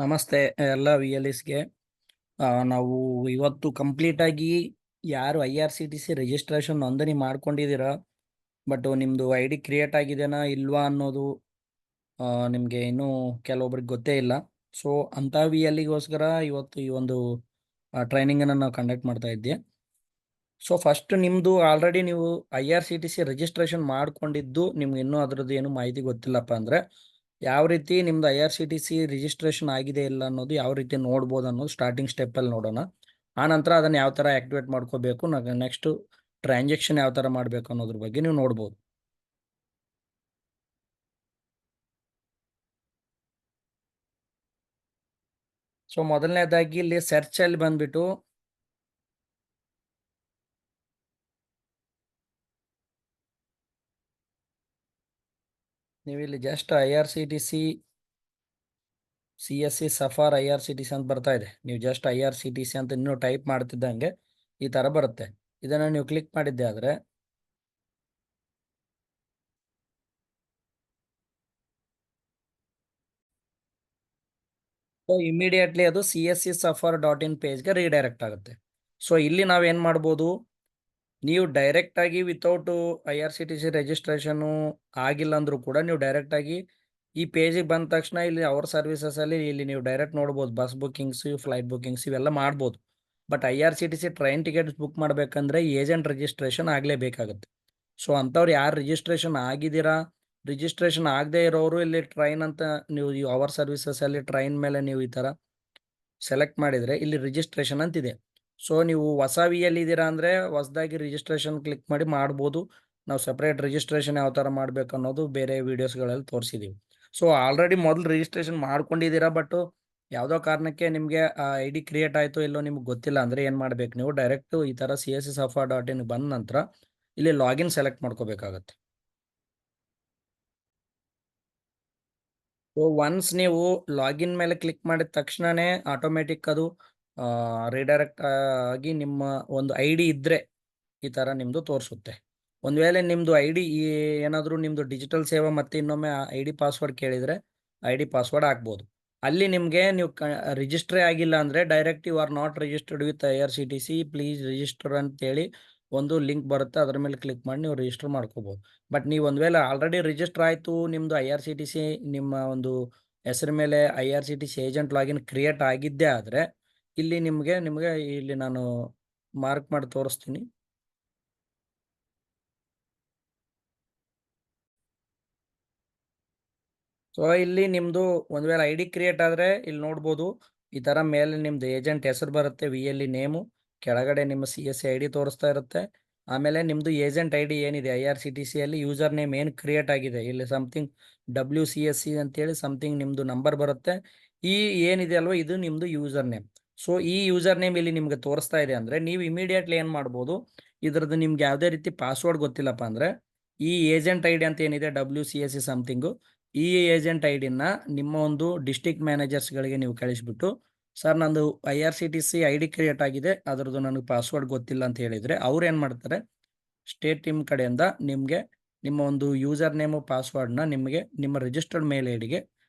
ನಮಸ್ತೆ ಎಲ್ಲ V L ಎಸ್ಗೆ. ನಾವು ಇವತ್ತು ಕಂಪ್ಲೀಟ್ ಆಗಿ ಯಾರು I R C T C registration ನೋಂದಣಿ ಮಾಡ್ಕೊಂಡಿದ್ದೀರಾ, ಬಟ್ ನಿಮ್ಮದು ಐ ಡಿ ಕ್ರಿಯೇಟ್ ಆಗಿದೆನಾ ಇಲ್ವಾ ಅನ್ನೋದು ನಿಮಗೆ ಇನ್ನೂ ಕೆಲವೊಬ್ರಿಗೆ ಗೊತ್ತೇ ಇಲ್ಲ. ಸೊ ಅಂಥ ವಿ ಎಲ್ಗೋಸ್ಕರ ಇವತ್ತು ಈ ಒಂದು ಟ್ರೈನಿಂಗನ್ನು ನಾವು ಕಂಡಕ್ಟ್ ಮಾಡ್ತಾ ಇದ್ದೆ. ಸೊ ಫಸ್ಟ್ ನಿಮ್ಮದು ಆಲ್ರೆಡಿ ನೀವು I R C T C registration ಮಾಡ್ಕೊಂಡಿದ್ದು ನಿಮ್ಗೆ ಇನ್ನೂ ಅದರದ್ದು ಏನು ಮಾಹಿತಿ ಗೊತ್ತಿಲ್ಲಪ್ಪ ಅಂದರೆ ಯಾವ ರೀತಿ ನಿಮ್ದು I R C T C registration ಆಗಿದೆ ಇಲ್ಲ ಅನ್ನೋದು ಯಾವ ರೀತಿ ನೋಡ್ಬೋದು ಅನ್ನೋದು ಸ್ಟಾರ್ಟಿಂಗ್ ಸ್ಟೆಪ್ಪಲ್ಲಿ ನೋಡೋಣ. ಆ ನಂತರ ಅದನ್ನು ಯಾವ ಥರ ಆ್ಯಕ್ಟಿವೇಟ್ ಮಾಡ್ಕೋಬೇಕು, ನೆಕ್ಸ್ಟು ಟ್ರಾನ್ಸಾಕ್ಷನ್ ಯಾವ ಥರ ಮಾಡಬೇಕು ಅನ್ನೋದ್ರ ಬಗ್ಗೆ ನೀವು ನೋಡ್ಬೋದು. ಸೊ ಮೊದಲನೇದಾಗಿ ಇಲ್ಲಿ ಸರ್ಚಲ್ಲಿ ಬಂದ್ಬಿಟ್ಟು ನೀವು ಇಲ್ಲಿ just I R C T C CSC Safar I R C T C ಅಂತ ಬರ್ತಾ ಇದೆ. ನೀವು just I R C T C ಅಂತ ಇನ್ನೂ ಟೈಪ್ ಮಾಡ್ತಿದ್ದಂಗೆ ಈ ಥರ ಬರುತ್ತೆ. ಇದನ್ನು ನೀವು ಕ್ಲಿಕ್ ಮಾಡಿದ್ದೆ ಆದರೆ ಸೊ ಇಮಿಡಿಯೇಟ್ಲಿ ಅದು CSC-suffer.in ಪೇಜ್ಗೆ ರೀಡೈರೆಕ್ಟ್ ಆಗುತ್ತೆ. ಸೊ ಇಲ್ಲಿ ನಾವೇನು ಮಾಡ್ಬೋದು, ನೀವು ಡೈರೆಕ್ಟಾಗಿ without I R C T C registration ಆಗಿಲ್ಲ ಅಂದರೂ ಕೂಡ ನೀವು ಡೈರೆಕ್ಟಾಗಿ ಈ ಪೇಜಿಗೆ ಬಂದ ತಕ್ಷಣ ಇಲ್ಲಿ ಅವರ್ ಸರ್ವಿಸಸಲ್ಲಿ ಇಲ್ಲಿ ನೀವು ಡೈರೆಕ್ಟ್ ನೋಡ್ಬೋದು ಬಸ್ ಬುಕ್ಕಿಂಗ್ಸು, ಫ್ಲೈಟ್ ಬುಕ್ಕಿಂಗ್ಸ್ ಇವೆಲ್ಲ ಮಾಡ್ಬೋದು. But I R C T C train tickets book ಮಾಡಬೇಕಂದ್ರೆ ಏಜೆಂಟ್ ರಿಜಿಸ್ಟ್ರೇಷನ್ ಆಗಲೇಬೇಕಾಗುತ್ತೆ. ಸೊ ಅಂಥವ್ರು ಯಾರು ರಿಜಿಸ್ಟ್ರೇಷನ್ ಆಗಿದ್ದೀರಾ, ರಿಜಿಸ್ಟ್ರೇಷನ್ ಆಗದೇ ಇರೋರು ಇಲ್ಲಿ ಟ್ರೈನ್ ಅಂತ ನೀವು ಈ ಅವರ್ ಸರ್ವಿಸಸಲ್ಲಿ ಟ್ರೈನ್ ಮೇಲೆ ನೀವು ಈ ಥರ ಸೆಲೆಕ್ಟ್ ಮಾಡಿದರೆ ಇಲ್ಲಿ ರಿಜಿಸ್ಟ್ರೇಷನ್ ಅಂತಿದೆ. ಸೊ ನೀವು ಹೊಸ ವಿ ಎಲ್ ಇದ್ದೀರಾ ಅಂದರೆ ಹೊಸದಾಗಿ ರಿಜಿಸ್ಟ್ರೇಷನ್ ಕ್ಲಿಕ್ ಮಾಡಿ ಮಾಡ್ಬೋದು. ನಾವು ಸಪ್ರೇಟ್ ರಿಜಿಸ್ಟ್ರೇಷನ್ ಯಾವ ಥರ ಮಾಡಬೇಕು ಅನ್ನೋದು ಬೇರೆ ವೀಡಿಯೋಸ್ಗಳಲ್ಲಿ ತೋರಿಸಿದ್ದೀವಿ. ಸೊ ಆಲ್ರೆಡಿ ಮೊದಲು ರಿಜಿಸ್ಟ್ರೇಷನ್ ಮಾಡ್ಕೊಂಡಿದ್ದೀರಾ, ಬಟ್ ಯಾವುದೋ ಕಾರಣಕ್ಕೆ ನಿಮಗೆ ಐ ಡಿ ಕ್ರಿಯೇಟ್ ಆಯಿತು ಇಲ್ಲೋ ನಿಮ್ಗೆ ಗೊತ್ತಿಲ್ಲ ಅಂದರೆ ಏನು ಮಾಡಬೇಕು, ನೀವು ಡೈರೆಕ್ಟು ಈ ಥರ CSC-suffer.in ಬಂದ ನಂತರ ಇಲ್ಲಿ ಲಾಗಿನ್ ಸೆಲೆಕ್ಟ್ ಮಾಡ್ಕೋಬೇಕಾಗತ್ತೆ. ಸೊ ಒನ್ಸ್ ನೀವು ಲಾಗಿನ್ ಮೇಲೆ ಕ್ಲಿಕ್ ಮಾಡಿದ ತಕ್ಷಣವೇ ಆಟೋಮೆಟಿಕ್ ಅದು ರೀಡೈರೆಕ್ಟ್ ಆಗಿ ನಿಮ್ಮ ಒಂದು ಐ ಡಿ ಇದ್ದರೆ ಈ ಥರ ನಿಮ್ಮದು ತೋರಿಸುತ್ತೆ. ಒಂದು ವೇಳೆ ನಿಮ್ಮದು ಐ ಡಿ ಏನಾದರೂ ನಿಮ್ಮದು ಡಿಜಿಟಲ್ ಸೇವಾ ಮತ್ತು ಇನ್ನೊಮ್ಮೆ ಐ ಡಿ ಪಾಸ್ವರ್ಡ್ ಕೇಳಿದರೆ ಐ ಡಿ ಪಾಸ್ವರ್ಡ್ ಹಾಕ್ಬೋದು. ಅಲ್ಲಿ ನಿಮಗೆ ನೀವು ರಿಜಿಸ್ಟ್ರೇ ಆಗಿಲ್ಲ ಅಂದರೆ direct you are not registered with I R C T C, please register ಅಂತೇಳಿ ಒಂದು ಲಿಂಕ್ ಬರುತ್ತೆ, ಅದರ ಮೇಲೆ ಕ್ಲಿಕ್ ಮಾಡಿ ನೀವು ರಿಜಿಸ್ಟರ್ ಮಾಡ್ಕೋಬೋದು. ಬಟ್ ನೀವು ಒಂದು ವೇಳೆ ಆಲ್ರೆಡಿ ರಿಜಿಸ್ಟರ್ ಆಯಿತು, ನಿಮ್ಮದು I R C T C ನಿಮ್ಮ ಒಂದು ಹೆಸರು ಮೇಲೆ I R C T C agent login create ಆಗಿದ್ದೇ ಆದರೆ ಇಲ್ಲಿ ನಿಮಗೆ ಇಲ್ಲಿ ನಾನು ಮಾರ್ಕ್ ಮಾಡಿ ತೋರಿಸ್ತೀನಿ. ಸೊ ಇಲ್ಲಿ ನಿಮ್ಮದು ಒಂದು ವೇಳೆ ಐ ಡಿ ಕ್ರಿಯೇಟ್ ಆದರೆ ಇಲ್ಲಿ ನೋಡ್ಬೋದು ಈ ಥರ ಮೇಲೆ ನಿಮ್ಮದು ಏಜೆಂಟ್ ಹೆಸರು ಬರುತ್ತೆ, ವಿ ಎಲ್ ಇ ನೇಮು, ಕೆಳಗಡೆ ನಿಮ್ಮ CSC ಐ ಡಿ ತೋರಿಸ್ತಾ ಇರುತ್ತೆ. ಆಮೇಲೆ ನಿಮ್ಮದು ಏಜೆಂಟ್ ಐ ಡಿ ಏನಿದೆ ಐ ಆರ್ ಸಿ ಟಿ ಸಿಯಲ್ಲಿ ಯೂಸರ್ ನೇಮ್ ಏನು ಕ್ರಿಯೇಟ್ ಆಗಿದೆ ಇಲ್ಲಿ ಸಮಥಿಂಗ್ WCSC ಅಂತೇಳಿ ಸಮಥಿಂಗ್ ನಿಮ್ಮದು ನಂಬರ್ ಬರುತ್ತೆ. ಈ ಏನಿದೆ ಅಲ್ವ ಇದು ನಿಮ್ಮದು ಯೂಸರ್ ನೇಮ್. ಸೊ ಈ ಯೂಸರ್ ನೇಮ್ ಇಲ್ಲಿ ನಿಮಗೆ ತೋರಿಸ್ತಾ ಇದೆ ಅಂದರೆ ನೀವು ಇಮಿಡಿಯೇಟ್ಲಿ ಏನು ಮಾಡ್ಬೋದು, ಇದ್ರದ್ದು ನಿಮ್ಗೆ ಯಾವುದೇ ರೀತಿ ಪಾಸ್ವರ್ಡ್ ಗೊತ್ತಿಲ್ಲಪ್ಪ ಅಂದರೆ ಈ ಏಜೆಂಟ್ ಐ ಡಿ ಅಂತ ಏನಿದೆ WCSC ಸಮಥಿಂಗು, ಈ ಏಜೆಂಟ್ ಐ ಡಿನ ನಿಮ್ಮ ಒಂದು ಡಿಸ್ಟಿಕ್ ಮ್ಯಾನೇಜರ್ಸ್ಗಳಿಗೆ ನೀವು ಕಳಿಸ್ಬಿಟ್ಟು, ಸರ್ ನಂದು I R C T C I D create ಆಗಿದೆ, ಅದರದ್ದು ನನಗೆ ಪಾಸ್ವರ್ಡ್ ಗೊತ್ತಿಲ್ಲ ಅಂತ ಹೇಳಿದರೆ ಅವ್ರು ಏನು ಮಾಡ್ತಾರೆ, ಸ್ಟೇಟ್ ಟೀಮ್ ಕಡೆಯಿಂದ ನಿಮಗೆ ನಿಮ್ಮ ಒಂದು ಯೂಸರ್ ನೇಮು ಪಾಸ್ವರ್ಡ್ನ ನಿಮಗೆ ನಿಮ್ಮ ರಿಜಿಸ್ಟರ್ಡ್ ಮೇಲ್ ಐ ಡಿಗೆ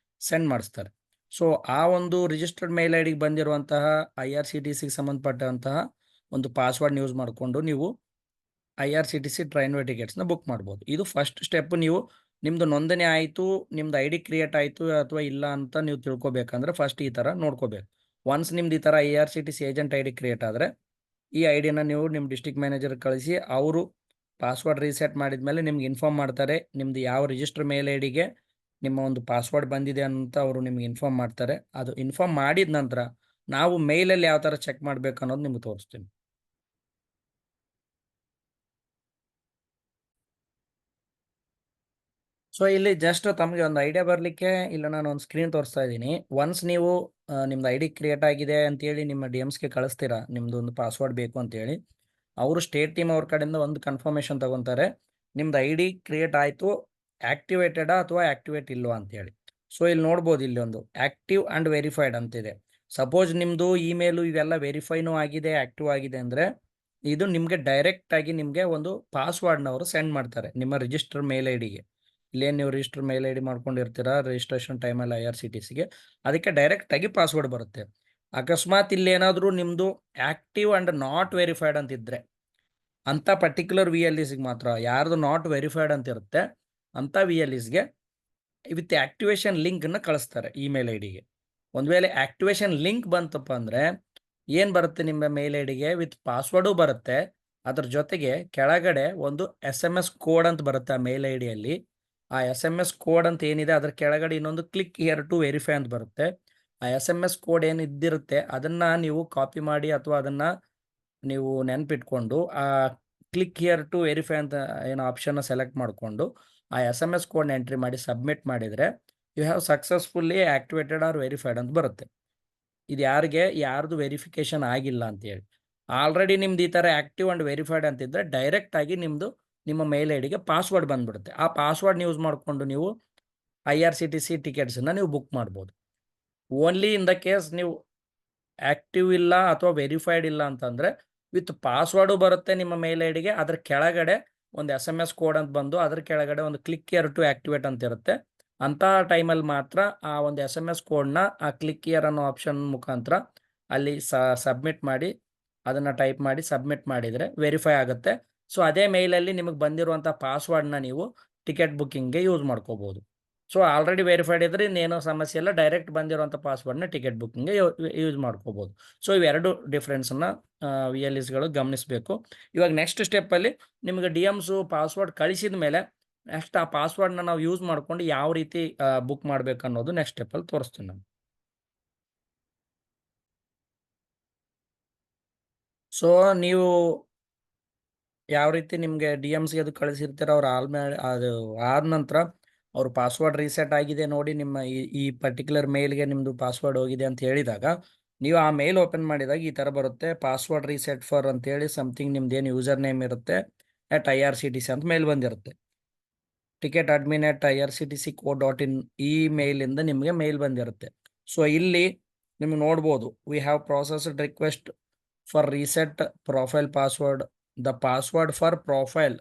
ಸೆಂಡ್ ಮಾಡಿಸ್ತಾರೆ. ಸೊ ಆ ಒಂದು ರಿಜಿಸ್ಟರ್ಡ್ ಮೇಲ್ ಐ ಡಿಗೆ ಬಂದಿರುವಂತಹ ಐ ಆರ್ ಸಿ ಟಿ ಸಿಗೆ ಸಂಬಂಧಪಟ್ಟಂತಹ ಒಂದು ಪಾಸ್ವರ್ಡ್ನ ಯೂಸ್ ಮಾಡಿಕೊಂಡು ನೀವು I R C T C train way ಟಿಕೆಟ್ಸ್ನ ಬುಕ್ ಮಾಡ್ಬೋದು. ಇದು ಫಸ್ಟ್ ಸ್ಟೆಪ್. ನೀವು ನಿಮ್ಮದು ನೋಂದಣಿ ಆಯಿತು, ನಿಮ್ಮದು ಐ ಡಿ ಕ್ರಿಯೇಟ್ ಆಯಿತು ಅಥವಾ ಇಲ್ಲ ಅಂತ ನೀವು ತಿಳ್ಕೊಬೇಕಂದ್ರೆ ಫಸ್ಟ್ ಈ ಥರ ನೋಡ್ಕೋಬೇಕು. ಒನ್ಸ್ ನಿಮ್ದು ಈ ಥರ I R C T C agent I D create ಆದರೆ ಈ ಐ ಡಿನ ನೀವು ನಿಮ್ಮ ಡಿಸ್ಟಿಕ್ ಮ್ಯಾನೇಜರ್ಗೆ ಕಳಿಸಿ ಅವರು ಪಾಸ್ವರ್ಡ್ ರೀಸೆಟ್ ಮಾಡಿದ ಮೇಲೆ ನಿಮ್ಗೆ ಇನ್ಫಾರ್ಮ್ ಮಾಡ್ತಾರೆ ನಿಮ್ಮದು ಯಾವ ರಿಜಿಸ್ಟರ್ ಮೇಲ್ ಐ ಡಿಗೆ ನಿಮ್ಮ ಒಂದು ಪಾಸ್ವರ್ಡ್ ಬಂದಿದೆ ಅಂತ ಅವರು ನಿಮ್ಗೆ ಇನ್ಫಾರ್ಮ್ ಮಾಡ್ತಾರೆ. ಅದು ಇನ್ಫಾರ್ಮ್ ಮಾಡಿದ ನಂತರ ನಾವು ಮೇಲಲ್ಲಿ ಯಾವ ಥರ ಚೆಕ್ ಮಾಡಬೇಕು ಅನ್ನೋದು ನಿಮ್ಗೆ ತೋರಿಸ್ತೀನಿ. ಸೊ ಇಲ್ಲಿ ಜಸ್ಟ್ ತಮಗೆ ಒಂದು ಐಡಿಯಾ ಬರಲಿಕ್ಕೆ ಇಲ್ಲ ನಾನು ಒಂದು ಸ್ಕ್ರೀನ್ ತೋರಿಸ್ತಾ ಇದ್ದೀನಿ. ಒನ್ಸ್ ನೀವು ನಿಮ್ದು ಐ ಡಿ ಕ್ರಿಯೇಟ್ ಆಗಿದೆ ಅಂತೇಳಿ ನಿಮ್ಮ DMಸ್ಗೆ ಕಳಿಸ್ತೀರಾ, ನಿಮ್ಮದು ಒಂದು ಪಾಸ್ವರ್ಡ್ ಬೇಕು ಅಂತೇಳಿ, ಅವರು ಸ್ಟೇಟ್ ಟೀಮ್ ಅವ್ರ ಕಡೆಯಿಂದ ಒಂದು ಕನ್ಫರ್ಮೇಷನ್ ತಗೊತಾರೆ ನಿಮ್ದು ಐ ಡಿ ಕ್ರಿಯೇಟ್ ಆಯಿತು, ಆ್ಯಕ್ಟಿವೇಟೆಡಾ ಅಥವಾ ಆ್ಯಕ್ಟಿವೇಟ್ ಇಲ್ವಾ ಅಂತೇಳಿ. ಸೊ ಇಲ್ಲಿ ನೋಡ್ಬೋದು ಇಲ್ಲಿ ಒಂದು ಆ್ಯಕ್ಟಿವ್ ಆ್ಯಂಡ್ ವೆರಿಫೈಡ್ ಅಂತಿದೆ. ಸಪೋಸ್ ನಿಮ್ಮದು ಇಮೇಲು ಇವೆಲ್ಲ ವೆರಿಫೈನೂ ಆಗಿದೆ, ಆ್ಯಕ್ಟಿವ್ ಆಗಿದೆ ಅಂದರೆ ಇದು ನಿಮಗೆ ಡೈರೆಕ್ಟಾಗಿ ನಿಮಗೆ ಒಂದು ಪಾಸ್ವರ್ಡ್ನವರು ಸೆಂಡ್ ಮಾಡ್ತಾರೆ ನಿಮ್ಮ ರಿಜಿಸ್ಟರ್ ಮೇಲ್ ಐ ಡಿಗೆ. ಇಲ್ಲೇನು ನೀವು ರಿಜಿಸ್ಟರ್ ಮೇಲ್ ಐ ಡಿ ಮಾಡ್ಕೊಂಡಿರ್ತೀರಾ ರಿಜಿಸ್ಟ್ರೇಷನ್ ಟೈಮಲ್ಲಿ IRCTCಗೆ, ಅದಕ್ಕೆ ಡೈರೆಕ್ಟಾಗಿ ಪಾಸ್ವರ್ಡ್ ಬರುತ್ತೆ. ಅಕಸ್ಮಾತ್ ಇಲ್ಲೇನಾದರೂ ನಿಮ್ಮದು ಆ್ಯಕ್ಟಿವ್ ಆ್ಯಂಡ್ ನಾಟ್ ವೆರಿಫೈಡ್ ಅಂತಿದ್ರೆ, ಅಂಥ ಪರ್ಟಿಕ್ಯುಲರ್ VLEಸ್ಗೆ ಮಾತ್ರ, ಯಾರ್ದು ನಾಟ್ ವೆರಿಫೈಡ್ ಅಂತ ಇರುತ್ತೆ ಅಂಥ VLEಸ್ಗೆ ವಿತ್ ಆ್ಯಕ್ಟಿವೇಶನ್ ಲಿಂಕನ್ನು ಕಳಿಸ್ತಾರೆ ಇಮೇಲ್ ಐ ಡಿಗೆ. ಒಂದು ವೇಳೆ ಆ್ಯಕ್ಟಿವೇಶನ್ ಲಿಂಕ್ ಬಂತಪ್ಪ ಅಂದರೆ ಏನು ಬರುತ್ತೆ ನಿಮ್ಮ ಮೇಲ್ ಐ ಡಿಗೆ ವಿತ್ ಪಾಸ್ವರ್ಡು ಬರುತ್ತೆ, ಅದ್ರ ಜೊತೆಗೆ ಕೆಳಗಡೆ ಒಂದು SMS ಕೋಡ್ ಅಂತ ಬರುತ್ತೆ ಆ ಮೇಲ್ ಐ ಡಿಯಲ್ಲಿ. ಆ SMS ಕೋಡ್ ಅಂತ ಏನಿದೆ ಅದ್ರ ಕೆಳಗಡೆ ಇನ್ನೊಂದು ಕ್ಲಿಕ್ ಹಿಯರ್ ಟು ವೆರಿಫೈ ಅಂತ ಬರುತ್ತೆ. ಆ SMS ಕೋಡ್ ಏನು ಇದ್ದಿರುತ್ತೆ ಅದನ್ನು ನೀವು ಕಾಪಿ ಮಾಡಿ ಅಥವಾ ಅದನ್ನು ನೀವು ನೆನಪಿಟ್ಕೊಂಡು ಆ ಕ್ಲಿಕ್ ಹಿಯರ್ ಟು ವೆರಿಫೈ ಅಂತ ಏನೋ ಆಪ್ಷನ್ನ ಸೆಲೆಕ್ಟ್ ಮಾಡಿಕೊಂಡು ಆ SMS ಕೋಡ್ನ ಎಂಟ್ರಿ ಮಾಡಿ ಸಬ್ಮಿಟ್ ಮಾಡಿದರೆ you have successfully activated or verified ಅಂತ ಬರುತ್ತೆ. ಇದು ಯಾರ್ದು ವೆರಿಫಿಕೇಷನ್ ಆಗಿಲ್ಲ ಅಂತೇಳಿ. ಆಲ್ರೆಡಿ ನಿಮ್ದು ಈ ಥರ ಆ್ಯಕ್ಟಿವ್ ಆ್ಯಂಡ್ ವೆರಿಫೈಡ್ ಅಂತಿದ್ದರೆ ಡೈರೆಕ್ಟಾಗಿ ನಿಮ್ಮ ಮೇಲ್ ಐ ಡಿಗೆ ಪಾಸ್ವರ್ಡ್ ಬಂದುಬಿಡುತ್ತೆ. ಆ ಪಾಸ್ವರ್ಡ್ನ ಯೂಸ್ ಮಾಡಿಕೊಂಡು ನೀವು IRCTC ಟಿಕೆಟ್ಸನ್ನು ನೀವು ಬುಕ್ ಮಾಡ್ಬೋದು. ಓನ್ಲಿ ಇನ್ ದ ಕೇಸ್ ನೀವು ಆ್ಯಕ್ಟಿವ್ ಇಲ್ಲ ಅಥವಾ ವೆರಿಫೈಡ್ ಇಲ್ಲ ಅಂತಂದರೆ ವಿತ್ ಪಾಸ್ವರ್ಡು ಬರುತ್ತೆ ನಿಮ್ಮ ಮೇಲ್ ಐ ಡಿಗೆ, ಅದ್ರ ಕೆಳಗಡೆ ಒಂದು SMS ಕೋಡ್ ಅಂತ ಬಂದು ಅದ್ರ ಕೆಳಗಡೆ ಒಂದು ಕ್ಲಿಕ್ ಹಿಯರ್ ಟು ಆ್ಯಕ್ಟಿವೇಟ್ ಅಂತ ಇರುತ್ತೆ. ಅಂಥ ಟೈಮಲ್ಲಿ ಮಾತ್ರ ಆ ಒಂದು SMS ಕೋಡ್ನ ಆ ಕ್ಲಿಕ್ ಹಿಯರ್ ಅನ್ನೋ ಆಪ್ಷನ್ ಮುಖಾಂತರ ಅಲ್ಲಿ ಸಬ್ಮಿಟ್ ಮಾಡಿ ಅದನ್ನು ಟೈಪ್ ಮಾಡಿ ಸಬ್ಮಿಟ್ ಮಾಡಿದರೆ ವೆರಿಫೈ ಆಗುತ್ತೆ. ಸೊ ಅದೇ ಮೇಲಲ್ಲಿ ನಿಮಗೆ ಬಂದಿರುವಂಥ ಪಾಸ್ವರ್ಡ್ನ ನೀವು ಟಿಕೆಟ್ ಬುಕ್ಕಿಂಗ್ಗೆ ಯೂಸ್ ಮಾಡ್ಕೋಬೋದು. ಸೊ ಆಲ್ರೆಡಿ ವೆರಿಫೈಡ್ ಇದ್ರೆ ಇನ್ನೇನೋ ಸಮಸ್ಯೆ ಇಲ್ಲ, ಡೈರೆಕ್ಟ್ ಬಂದಿರುವಂಥ ಪಾಸ್ವರ್ಡ್ನ ಟಿಕೆಟ್ ಬುಕ್ಕಿಂಗ್ಗೆ ಯೂಸ್ ಮಾಡ್ಕೋಬೋದು. ಸೊ ಇವೆರಡು ಡಿಫ್ರೆನ್ಸನ್ನು VLEಸ್ಗಳು ಗಮನಿಸಬೇಕು. ಇವಾಗ ನೆಕ್ಸ್ಟ್ ಸ್ಟೆಪ್ಪಲ್ಲಿ ನಿಮಗೆ DMಸು ಪಾಸ್ವರ್ಡ್ ಕಳಿಸಿದ ಮೇಲೆ ನೆಕ್ಸ್ಟ್ ಆ ಪಾಸ್ವರ್ಡ್ನ ನಾವು ಯೂಸ್ ಮಾಡ್ಕೊಂಡು ಯಾವ ರೀತಿ ಬುಕ್ ಮಾಡಬೇಕು ಅನ್ನೋದು ನೆಕ್ಸ್ಟ್ ಸ್ಟೆಪ್ಪಲ್ಲಿ ತೋರಿಸ್ತೀನಿ ನಾನು. ಸೊ ನೀವು ಯಾವ ರೀತಿ ನಿಮಗೆ DMಸ್ಗೆ ಅದು ಕಳಿಸಿರ್ತೀರ ಅವ್ರು ಅದು ಆದ ನಂತರ ಅವ್ರ ಪಾಸ್ವರ್ಡ್ ರೀಸೆಟ್ ಆಗಿದೆ ನೋಡಿ, ನಿಮ್ಮ ಈ ಪರ್ಟಿಕ್ಯುಲರ್ ಮೇಲ್ಗೆ ನಿಮ್ಮದು ಪಾಸ್ವರ್ಡ್ ಹೋಗಿದೆ ಅಂತ ಹೇಳಿದಾಗ ನೀವು ಆ ಮೇಲ್ ಓಪನ್ ಮಾಡಿದಾಗ ಈ ಥರ ಬರುತ್ತೆ, ಪಾಸ್ವರ್ಡ್ ರೀಸೆಟ್ ಫಾರ್ ಅಂತೇಳಿ ಸಮಥಿಂಗ್ ನಿಮ್ದೇನು ಯೂಸರ್ ನೇಮ್ ಇರುತ್ತೆ @IRCTC ಅಂತ ಮೇಲ್ ಬಂದಿರುತ್ತೆ. ಟಿಕೆಟ್ ಅಡ್ಮಿನ್ @IRCTC.co.in ಈ ಮೇಲಿಂದ ನಿಮಗೆ ಮೇಲ್ ಬಂದಿರುತ್ತೆ. ಸೊ ಇಲ್ಲಿ ನಿಮ್ಗೆ ನೋಡ್ಬೋದು, we have processed request for reset profile password, the password for profile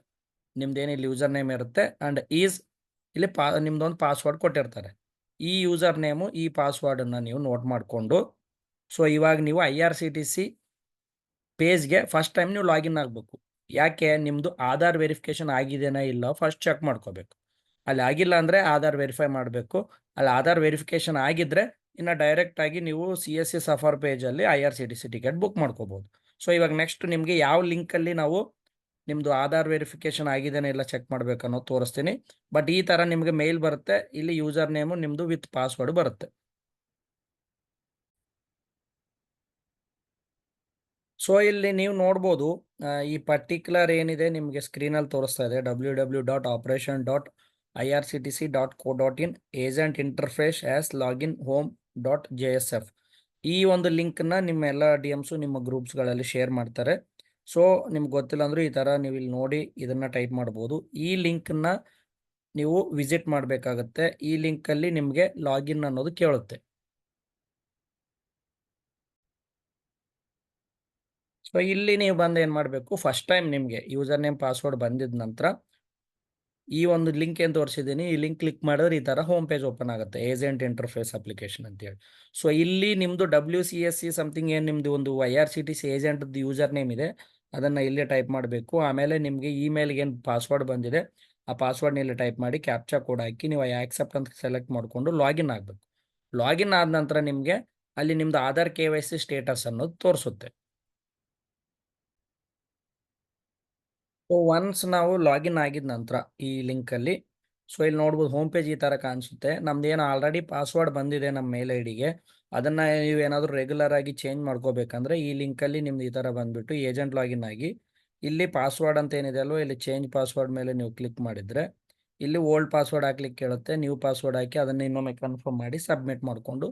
ನಿಮ್ದೇನು ಇಲ್ಲಿ ಯೂಸರ್ ನೇಮ್ ಇರುತ್ತೆ ಆ್ಯಂಡ್ ಈಸ್ ಇಲ್ಲಿ ನಿಮ್ದೊಂದು ಪಾಸ್ವರ್ಡ್ ಕೊಟ್ಟಿರ್ತಾರೆ. ಈ ಯೂಸರ್ ನೇಮು ಈ ಪಾಸ್ವರ್ಡನ್ನು ನೀವು ನೋಟ್ ಮಾಡಿಕೊಂಡು ಸೊ ಇವಾಗ ನೀವು IRCTC ಪೇಜ್ಗೆ ಫಸ್ಟ್ ಟೈಮ್ ನೀವು ಲಾಗಿನ್ ಆಗಬೇಕು. ಯಾಕೆ, ನಿಮ್ಮದು ಆಧಾರ್ ವೆರಿಫಿಕೇಷನ್ ಆಗಿದೆಯಾ ಇಲ್ಲ ಫಸ್ಟ್ ಚೆಕ್ ಮಾಡ್ಕೋಬೇಕು. ಅಲ್ಲಿ ಆಗಿಲ್ಲ ಅಂದರೆ ಆಧಾರ್ ವೆರಿಫೈ ಮಾಡಬೇಕು. ಅಲ್ಲಿ ಆಧಾರ್ ವೆರಿಫಿಕೇಷನ್ ಆಗಿದ್ದರೆ ಇನ್ನು ಡೈರೆಕ್ಟಾಗಿ ನೀವು CSC ಸಫರ್ ಪೇಜಲ್ಲಿ IRCTC ಟಿಕೆಟ್ ಬುಕ್ ಮಾಡ್ಕೋಬೋದು. ಸೊ ಇವಾಗ ನೆಕ್ಸ್ಟ್ ನಿಮಗೆ ಯಾವ ಲಿಂಕಲ್ಲಿ ನಾವು ನಿಮ್ಮದು ಆಧಾರ್ ವೆರಿಫಿಕೇಷನ್ ಆಗಿದೆಯಾ ಇಲ್ಲ ಚೆಕ್ ಮಾಡಬೇಕು ಅನ್ನೋದು ತೋರಿಸ್ತೀನಿ. ಬಟ್ ಈ ಥರ ನಿಮಗೆ ಮೇಲ್ ಬರುತ್ತೆ, ಇಲ್ಲಿ ಯೂಸರ್ ನೇಮು ನಿಮ್ಮದು ವಿತ್ ಪಾಸ್ವರ್ಡ್ ಬರುತ್ತೆ. ಸೊ ಇಲ್ಲಿ ನೀವು ನೋಡ್ಬೋದು, ಈ ಪರ್ಟಿಕ್ಯುಲರ್ ಏನಿದೆ ನಿಮಗೆ ಸ್ಕ್ರೀನಲ್ಲಿ ತೋರಿಸ್ತಾ ಇದೆ www.operation.irctc.co.in agent interface as login home.jsf. ಈ ಒಂದು ಲಿಂಕ್ನ ನಿಮ್ಮ ಎಲ್ಲ DMಸು ನಿಮ್ಮ ಗ್ರೂಪ್ಸ್ಗಳಲ್ಲಿ ಶೇರ್ ಮಾಡ್ತಾರೆ. ಸೊ ನಿಮ್ಗೆ ಗೊತ್ತಿಲ್ಲ ಅಂದರೂ ಈ ಥರ ನೀವು ಇಲ್ಲಿ ನೋಡಿ ಇದನ್ನು ಟೈಪ್ ಮಾಡ್ಬೋದು. ಈ ಲಿಂಕನ್ನು ನೀವು ವಿಸಿಟ್ ಮಾಡಬೇಕಾಗತ್ತೆ. ಈ ಲಿಂಕಲ್ಲಿ ನಿಮಗೆ ಲಾಗಿನ್ ಅನ್ನೋದು ಕೇಳುತ್ತೆ. ಸೊ ಇಲ್ಲಿ ನೀವು ಬಂದು ಏನು ಮಾಡಬೇಕು, ಫಸ್ಟ್ ಟೈಮ್ ನಿಮಗೆ ಯೂಸರ್ ನೇಮ್ ಪಾಸ್ವರ್ಡ್ ಬಂದಿದ ನಂತರ ಈ ಒಂದು ಲಿಂಕ್ ಏನು ತೋರಿಸಿದ್ದೀನಿ ಈ ಲಿಂಕ್ ಕ್ಲಿಕ್ ಮಾಡಿದ್ರೆ ಈ ಥರ ಹೋಮ್ ಪೇಜ್ ಓಪನ್ ಆಗುತ್ತೆ, ಏಜೆಂಟ್ ಇಂಟರ್ಫೇಸ್ ಅಪ್ಲಿಕೇಶನ್ ಅಂತೇಳಿ. ಸೊ ಇಲ್ಲಿ ನಿಮ್ಮದು WCSC ಸಮಥಿಂಗ್ ಏನು ನಿಮ್ಮದು ಒಂದು IRCTC ಏಜೆಂಟ್ದು ಯೂಸರ್ ನೇಮ್ ಇದೆ ಅದನ್ನು ಇಲ್ಲಿ ಟೈಪ್ ಮಾಡಬೇಕು. ಆಮೇಲೆ ನಿಮಗೆ ಇಮೇಲ್ಗೆ ಏನು ಪಾಸ್ವರ್ಡ್ ಬಂದಿದೆ ಆ ಪಾಸ್ವರ್ಡ್ನ ಇಲ್ಲಿ ಟೈಪ್ ಮಾಡಿ ಕ್ಯಾಪ್ಚಾ ಕೋಡ್ ಹಾಕಿ ನೀವು ಆಕ್ಸೆಪ್ಟ್ ಅಂತ ಸೆಲೆಕ್ಟ್ ಮಾಡಿಕೊಂಡು ಲಾಗಿನ್ ಆಗಬೇಕು. ಲಾಗಿನ್ ಆದ ನಂತರ ನಿಮಗೆ ಅಲ್ಲಿ ನಿಮ್ಮದು ಆಧಾರ್ KYC ಸ್ಟೇಟಸ್ ಅನ್ನೋದು ತೋರಿಸುತ್ತೆ. ಸೊ ಒನ್ಸ್ ನಾವು ಲಾಗಿನ್ ಆಗಿದ ನಂತರ ಈ ಲಿಂಕಲ್ಲಿ ಸೊ ಇಲ್ಲಿ ನೋಡ್ಬೋದು ಹೋಮ್ ಪೇಜ್ ಈ ಥರ ಕಾಣಿಸುತ್ತೆ. ನಮ್ದೇನು ಆಲ್ರೆಡಿ ಪಾಸ್ವರ್ಡ್ ಬಂದಿದೆ ನಮ್ಮ ಮೇಲ್ ಐ ಡಿಗೆ ಅದನ್ನು ನೀವು ಏನಾದರೂ ರೆಗ್ಯುಲರ್ ಆಗಿ ಚೇಂಜ್ ಮಾಡ್ಕೋಬೇಕಂದ್ರೆ ಈ ಲಿಂಕಲ್ಲಿ ನಿಮ್ದು ಈ ಥರ ಬಂದುಬಿಟ್ಟು ಏಜೆಂಟ್ ಲಾಗಿನ್ ಆಗಿ ಇಲ್ಲಿ ಪಾಸ್ವರ್ಡ್ ಅಂತ ಏನಿದೆ ಅಲ್ವ ಇಲ್ಲಿ ಚೇಂಜ್ ಪಾಸ್ವರ್ಡ್ ಮೇಲೆ ನೀವು ಕ್ಲಿಕ್ ಮಾಡಿದರೆ ಇಲ್ಲಿ ಓಲ್ಡ್ ಪಾಸ್ವರ್ಡ್ ಹಾಕ್ಲಿಕ್ಕೆ ಕೇಳುತ್ತೆ. ನ್ಯೂ ಪಾಸ್ವರ್ಡ್ ಹಾಕಿ ಅದನ್ನು ಇನ್ನೊಮ್ಮೆ ಕನ್ಫರ್ಮ್ ಮಾಡಿ ಸಬ್ಮಿಟ್ ಮಾಡಿಕೊಂಡು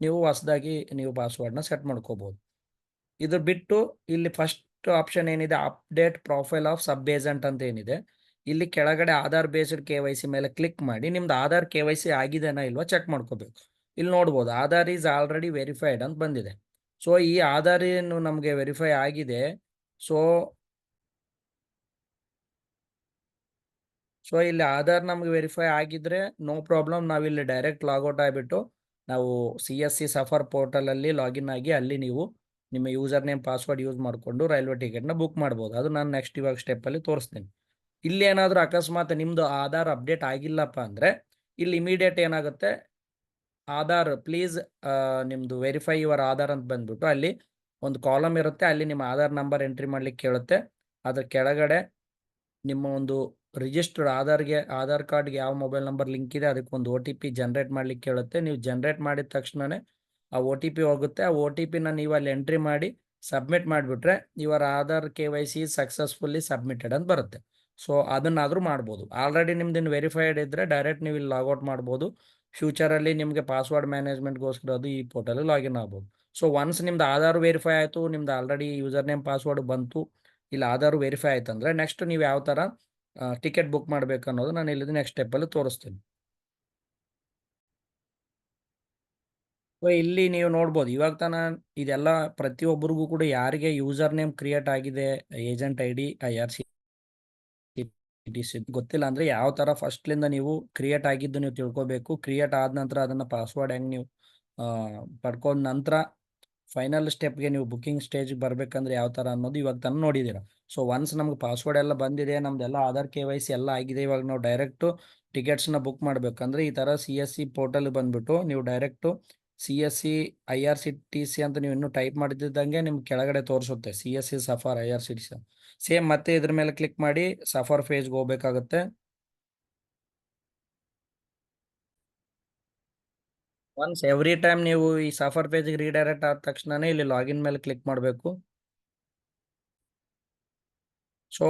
ನೀವು ಹೊಸದಾಗಿ ನೀವು ಪಾಸ್ವರ್ಡ್ನ ಸೆಟ್ ಮಾಡ್ಕೋಬೋದು. ಇದು ಬಿಟ್ಟು ಇಲ್ಲಿ ಫಸ್ಟ್ ಆಪ್ಷನ್ ಏನಿದೆ update profile of sub agent ಅಂತ ಏನಿದೆ ಇಲ್ಲಿ ಕೆಳಗಡೆ ಆಧಾರ್ ಬೇಸ್ಡ್ KYC ಮೇಲೆ ಕ್ಲಿಕ್ ಮಾಡಿ ನಿಮ್ದು ಆಧಾರ್ KYC ಆಗಿದೆನಾ ಇಲ್ವಾ ಚೆಕ್ ಮಾಡ್ಕೋಬೇಕು. ಇಲ್ಲಿ ನೋಡ್ಬೋದು ಆಧಾರ್ ಈಸ್ ಆಲ್ರೆಡಿ ವೆರಿಫೈಡ್ ಅಂತ ಬಂದಿದೆ. ಸೊ ಈ ಆಧಾರ್ ಏನು ನಮಗೆ ವೆರಿಫೈ ಆಗಿದೆ. ಸೊ ಸೊ ಇಲ್ಲಿ ಆಧಾರ್ ನಮ್ಗೆ ವೆರಿಫೈ ಆಗಿದ್ರೆ ನೋ ಪ್ರಾಬ್ಲಮ್, ನಾವಿಲ್ಲಿ ಡೈರೆಕ್ಟ್ ಲಾಗೌಟ್ ಆಗಿಬಿಟ್ಟು ನಾವು CSC ಸಫರ್ ಪೋರ್ಟಲಲ್ಲಿ ಲಾಗಿನ್ ಆಗಿ ಅಲ್ಲಿ ನೀವು ನಿಮ್ಮ ಯೂಸರ್ ನೇಮ್ ಪಾಸ್ವರ್ಡ್ ಯೂಸ್ ಮಾಡಿಕೊಂಡು ರೈಲ್ವೆ ಟಿಕೆಟ್ನ ಬುಕ್ ಮಾಡ್ಬೋದು. ಅದು ನಾನು ನೆಕ್ಸ್ಟ್ ಇವಾಗ ಸ್ಟೆಪ್ಪಲ್ಲಿ ತೋರಿಸ್ತೀನಿ. ಇಲ್ಲಿ ಏನಾದರೂ ಅಕಸ್ಮಾತ್ ನಿಮ್ಮದು ಆಧಾರ್ ಅಪ್ಡೇಟ್ ಆಗಿಲ್ಲಪ್ಪ ಅಂದರೆ ಇಲ್ಲಿ ಇಮಿಡಿಯೇಟ್ ಏನಾಗುತ್ತೆ, ಆಧಾರ್ ಪ್ಲೀಸ್ ನಿಮ್ಮದು ವೆರಿಫೈ ಯುವರ್ ಆಧಾರ್ ಅಂತ ಬಂದ್ಬಿಟ್ಟು ಅಲ್ಲಿ ಒಂದು ಕಾಲಮ್ ಇರುತ್ತೆ, ಅಲ್ಲಿ ನಿಮ್ಮ ಆಧಾರ್ ನಂಬರ್ ಎಂಟ್ರಿ ಮಾಡ್ಲಿಕ್ಕೆ ಕೇಳುತ್ತೆ. ಅದ್ರ ಕೆಳಗಡೆ ನಿಮ್ಮ ಒಂದು ರಿಜಿಸ್ಟರ್ಡ್ ಆಧಾರ್ ಕಾರ್ಡ್ಗೆ ಯಾವ ಮೊಬೈಲ್ ನಂಬರ್ ಲಿಂಕ್ ಇದೆ ಅದಕ್ಕೆ ಒಂದು OTP ಜನರೇಟ್ ಮಾಡ್ಲಿಕ್ಕೆ ಕೇಳುತ್ತೆ. ನೀವು ಜನರೇಟ್ ಮಾಡಿದ ತಕ್ಷಣವೇ ಆ OTP ಹೋಗುತ್ತೆ. ಆ OTPನ ನೀವು ಅಲ್ಲಿ ಎಂಟ್ರಿ ಮಾಡಿ ಸಬ್ಮಿಟ್ ಮಾಡಿಬಿಟ್ರೆ ಇವರ ಆಧಾರ್ KYC ಸಕ್ಸಸ್ಫುಲ್ಲಿ ಸಬ್ಮಿಟೆಡ್ ಅಂತ ಬರುತ್ತೆ. ಸೊ ಅದನ್ನಾದರೂ ಮಾಡ್ಬೋದು. ಆಲ್ರೆಡಿ ನಿಮ್ದು ವೆರಿಫೈಡ್ ಇದ್ದರೆ ಡೈರೆಕ್ಟ್ ನೀವು ಇಲ್ಲಿ ಲಾಗೌಟ್ ಮಾಡ್ಬೋದು. ಫ್ಯೂಚರಲ್ಲಿ ನಿಮಗೆ ಪಾಸ್ವರ್ಡ್ ಮ್ಯಾನೇಜ್ಮೆಂಟ್ಗೋಸ್ಕರ ಅದು ಈ ಪೋರ್ಟಲ್ ಲಾಗಿನ್ ಆಗ್ಬೋದು. ಸೊ ಒನ್ಸ್ ನಿಮ್ದು ಆಧಾರ್ ವೆರಿಫೈ ಆಯಿತು, ನಿಮ್ದು ಆಲ್ರೆಡಿ ಯೂಸರ್ ನೇಮ್ ಪಾಸ್ವರ್ಡ್ ಬಂತು, ಇಲ್ಲಿ ಆಧಾರ್ ವೆರಿಫೈ ಆಯ್ತು ಅಂದರೆ ನೆಕ್ಸ್ಟ್ ನೀವು ಯಾವ ಥರ ಟಿಕೆಟ್ ಬುಕ್ ಮಾಡಬೇಕು ಅನ್ನೋದು ನಾನು ಇಲ್ಲಿ ನೆಕ್ಸ್ಟ್ ಸ್ಟೆಪ್ಪಲ್ಲಿ ತೋರಿಸ್ತೀನಿ. ಸೊ ಇಲ್ಲಿ ನೀವು ನೋಡ್ಬೋದು ಇವಾಗ ತನ ಇದೆಲ್ಲ ಪ್ರತಿಯೊಬ್ಬರಿಗೂ ಕೂಡ ಯಾರಿಗೆ ಯೂಸರ್ ನೇಮ್ ಕ್ರಿಯೇಟ್ ಆಗಿದೆ ಏಜೆಂಟ್ ID IRCTC ಗೊತ್ತಿಲ್ಲ ಅಂದರೆ ಯಾವ ಥರ ಫಸ್ಟ್ಲಿಂದ ನೀವು ಕ್ರಿಯೇಟ್ ಆಗಿದ್ದು ನೀವು ತಿಳ್ಕೊಬೇಕು. ಕ್ರಿಯೇಟ್ ಆದ ನಂತರ ಅದನ್ನು ಪಾಸ್ವರ್ಡ್ ಹೆಂಗೆ ನೀವು ಪಡ್ಕೊಂಡ ನಂತರ ಫೈನಲ್ ಸ್ಟೆಪ್ಗೆ ನೀವು ಬುಕ್ಕಿಂಗ್ ಸ್ಟೇಜ್ಗೆ ಬರಬೇಕಂದ್ರೆ ಯಾವ ಥರ ಅನ್ನೋದು ಇವಾಗ ತಾನು ನೋಡಿದ್ದೀರ. ಸೊ ಒನ್ಸ್ ನಮ್ಗೆ ಪಾಸ್ವರ್ಡ್ ಎಲ್ಲ ಬಂದಿದೆ, ನಮ್ದೆಲ್ಲ ಆಧಾರ್ KYC ಎಲ್ಲ ಆಗಿದೆ, ಇವಾಗ ನಾವು ಡೈರೆಕ್ಟು ಟಿಕೆಟ್ಸ್ನ ಬುಕ್ ಮಾಡಬೇಕಂದ್ರೆ ಈ ಥರ CSC ಪೋರ್ಟಲ್ ಬಂದುಬಿಟ್ಟು ನೀವು ಡೈರೆಕ್ಟು CSC IRCTC ಅಂತ ನೀವು ಇನ್ನೂ ಟೈಪ್ ಮಾಡಿದ್ದಂಗೆ ನಿಮ್ಗೆ ಕೆಳಗಡೆ ತೋರಿಸುತ್ತೆ CSC ಸಫರ್ IRCTC. ಸೇಮ್ ಮತ್ತೆ ಇದ್ರ ಮೇಲೆ ಕ್ಲಿಕ್ ಮಾಡಿ ಸಫರ್ ಪೇಜ್ಗೆ ಹೋಗ್ಬೇಕಾಗುತ್ತೆ. ಒನ್ಸ್ ಎವ್ರಿ ಟೈಮ್ ನೀವು ಈ ಸಫರ್ ಪೇಜ್ಗೆ ರೀಡೈರೆಕ್ಟ್ ಆದ ತಕ್ಷಣನೇ ಇಲ್ಲಿ ಲಾಗಿನ್ ಮೇಲೆ ಕ್ಲಿಕ್ ಮಾಡಬೇಕು. ಸೊ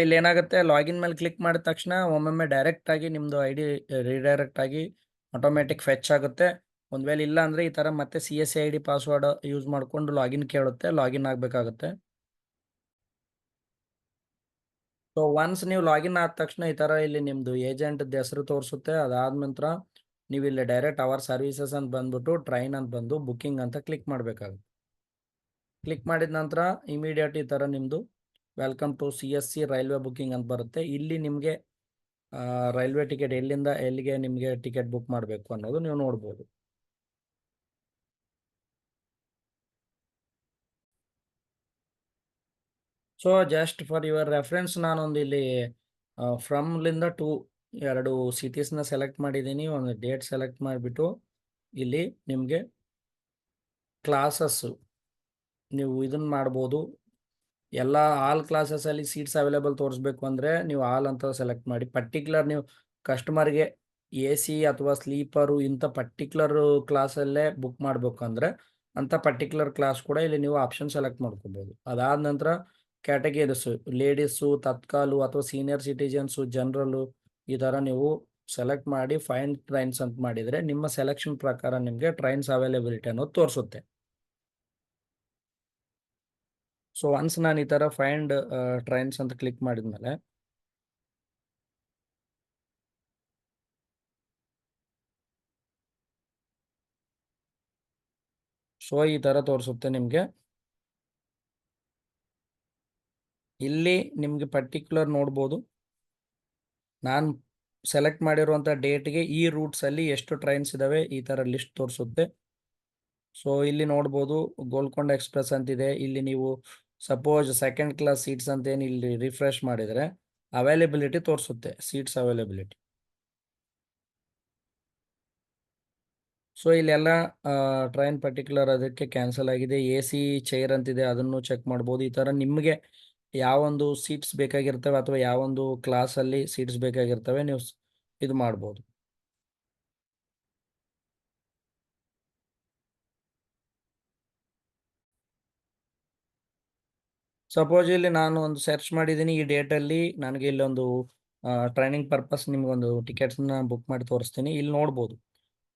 ಇಲ್ಲಿ ಏನಾಗುತ್ತೆ, ಲಾಗಿನ್ ಮೇಲೆ ಕ್ಲಿಕ್ ಮಾಡಿದ ತಕ್ಷಣ ಒಮ್ಮೊಮ್ಮೆ ಡೈರೆಕ್ಟ್ ಆಗಿ ನಿಮ್ಮದು ID ರೀಡೈರೆಕ್ಟ್ ಆಗಿ ಆಟೋಮೆಟಿಕ್ ಫೆಚ್ ಆಗುತ್ತೆ. ಒಂದು ವೇಳೆ ಇಲ್ಲ ಅಂದರೆ ಈ ಥರ ಮತ್ತೆ CSC ID ಪಾಸ್ವರ್ಡ್ ಯೂಸ್ ಮಾಡಿಕೊಂಡು ಲಾಗಿನ್ ಕೇಳುತ್ತೆ, ಲಾಗಿನ್ ಆಗಬೇಕಾಗುತ್ತೆ. ಸೊ ಒನ್ಸ್ ನೀವು ಲಾಗಿನ್ ಆದ ತಕ್ಷಣ ಈ ಥರ ಇಲ್ಲಿ ನಿಮ್ಮದು ಏಜೆಂಟ್ದು ಹೆಸರು ತೋರಿಸುತ್ತೆ. ಅದಾದ ನಂತರ ನೀವು ಇಲ್ಲಿ ಡೈರೆಕ್ಟ್ ಅವರ್ ಸರ್ವಿಸಸ್ ಅಂತ ಬಂದ್ಬಿಟ್ಟು ಟ್ರೈನ್ ಅಂತ ಬಂದು ಬುಕ್ಕಿಂಗ್ ಅಂತ ಕ್ಲಿಕ್ ಮಾಡಬೇಕಾಗುತ್ತೆ. ಕ್ಲಿಕ್ ಮಾಡಿದ ನಂತರ ಇಮಿಡಿಯೇಟ್ ಈ ಥರ ನಿಮ್ಮದು welcome to CSC railway booking ಅಂತ ಬರುತ್ತೆ. ಇಲ್ಲಿ ನಿಮಗೆ ರೈಲ್ವೆ ಟಿಕೆಟ್ ಎಲ್ಲಿಂದ ಎಲ್ಲಿಗೆ ನಿಮಗೆ ಟಿಕೆಟ್ ಬುಕ್ ಮಾಡಬೇಕು ಅನ್ನೋದು ನೀವು ನೋಡ್ಬೋದು. So just for your reference ನಾನೊಂದು ಇಲ್ಲಿ ಫ್ರಮ್ಲಿಂದ ಟು 2 ಸಿಟೀಸ್ನ ಸೆಲೆಕ್ಟ್ ಮಾಡಿದ್ದೀನಿ. ಒಂದು ಡೇಟ್ ಸೆಲೆಕ್ಟ್ ಮಾಡಿಬಿಟ್ಟು ಇಲ್ಲಿ ನಿಮಗೆ ಕ್ಲಾಸಸ್ಸು ನೀವು ಇದನ್ನು ಮಾಡ್ಬೋದು. ಎಲ್ಲ ಆಲ್ ಕ್ಲಾಸಸಲ್ಲಿ ಸೀಟ್ಸ್ ಅವೈಲೇಬಲ್ ತೋರಿಸ್ಬೇಕು ಅಂದರೆ ನೀವು ಆಲ್ ಅಂತ ಸೆಲೆಕ್ಟ್ ಮಾಡಿ. ಪರ್ಟಿಕ್ಯುಲರ್ ನೀವು ಕಸ್ಟಮರ್ಗೆ AC ಅಥವಾ ಸ್ಲೀಪರು ಇಂಥ ಪರ್ಟಿಕ್ಯುಲರ್ ಕ್ಲಾಸಲ್ಲೇ ಬುಕ್ ಮಾಡಬೇಕು ಅಂದರೆ ಅಂಥ ಪರ್ಟಿಕ್ಯುಲರ್ ಕ್ಲಾಸ್ ಕೂಡ ಇಲ್ಲಿ ನೀವು ಆಪ್ಷನ್ ಸೆಲೆಕ್ಟ್ ಮಾಡ್ಕೋಬೋದು. ಅದಾದ ನಂತರ ಕ್ಯಾಟಗರೀಸು ಲೇಡೀಸು, ತತ್ಕಾಲು ಅಥವಾ ಸೀನಿಯರ್ ಸಿಟಿಜನ್ಸು, ಜನರಲ್ಲು ಈ ಥರ ನೀವು ಸೆಲೆಕ್ಟ್ ಮಾಡಿ ಫೈಂಡ್ ಟ್ರೈನ್ಸ್ ಅಂತ ಮಾಡಿದರೆ ನಿಮ್ಮ ಸೆಲೆಕ್ಷನ್ ಪ್ರಕಾರ ನಿಮಗೆ ಟ್ರೈನ್ಸ್ ಅವೈಲೇಬಿಲಿಟಿ ಅನ್ನೋದು ತೋರಿಸುತ್ತೆ. ಸೊ ಒನ್ಸ್ ನಾನು ಈ ಥರ ಫೈಂಡ್ ಟ್ರೈನ್ಸ್ ಅಂತ ಕ್ಲಿಕ್ ಮಾಡಿದ್ಮೇಲೆ ಸೊ ಈ ಥರ ತೋರಿಸುತ್ತೆ ನಿಮಗೆ. ಇಲ್ಲಿ ನಿಮಗೆ ಪರ್ಟಿಕ್ಯುಲರ್ ನೋಡ್ಬೋದು, ನಾನು ಸೆಲೆಕ್ಟ್ ಮಾಡಿರುವಂಥ ಡೇಟ್ಗೆ ಈ ರೂಟ್ಸಲ್ಲಿ ಎಷ್ಟು ಟ್ರೈನ್ಸ್ ಇದ್ದಾವೆ ಈ ಥರ ಲಿಸ್ಟ್ ತೋರಿಸುತ್ತೆ. ಸೊ ಇಲ್ಲಿ ನೋಡ್ಬೋದು ಗೋಲ್ಕೊಂಡ ಎಕ್ಸ್ಪ್ರೆಸ್ ಅಂತಿದೆ. ಇಲ್ಲಿ ನೀವು ಸಪೋಸ್ ಸೆಕೆಂಡ್ ಕ್ಲಾಸ್ ಸೀಟ್ಸ್ ಅಂತ ಏನು ಇಲ್ಲಿ ರಿಫ್ರೆಶ್ ಮಾಡಿದರೆ ಅವೈಲೇಬಿಲಿಟಿ ತೋರಿಸುತ್ತೆ, ಸೀಟ್ಸ್ ಅವೈಲೇಬಿಲಿಟಿ. ಸೊ ಇಲ್ಲೆಲ್ಲ ಟ್ರೈನ್ ಪರ್ಟಿಕ್ಯುಲರ್ ಅದಕ್ಕೆ ಕ್ಯಾನ್ಸಲ್ ಆಗಿದೆ. AC ಚೇರ್ ಅಂತಿದೆ, ಅದನ್ನು ಚೆಕ್ ಮಾಡ್ಬೋದು. ಈ ಥರ ನಿಮಗೆ ಯಾವೊಂದು ಸೀಟ್ಸ್ ಬೇಕಾಗಿರ್ತವೆ ಅಥವಾ ಯಾವೊಂದು ಕ್ಲಾಸಲ್ಲಿ ಸೀಟ್ಸ್ ಬೇಕಾಗಿರ್ತವೆ ನೀವು ಇದು ಮಾಡ್ಬೋದು. ಸಪೋಸ್ ಇಲ್ಲಿ ನಾನು ಒಂದು ಸರ್ಚ್ ಮಾಡಿದ್ದೀನಿ, ಈ ಡೇಟಲ್ಲಿ ನನಗೆ ಇಲ್ಲೊಂದು ಟ್ರೈನಿಂಗ್ ಪರ್ಪಸ್ ನಿಮ್ಗೊಂದು ಟಿಕೆಟ್ಸ್ನ ಬುಕ್ ಮಾಡಿ ತೋರಿಸ್ತೀನಿ. ಇಲ್ಲಿ ನೋಡ್ಬೋದು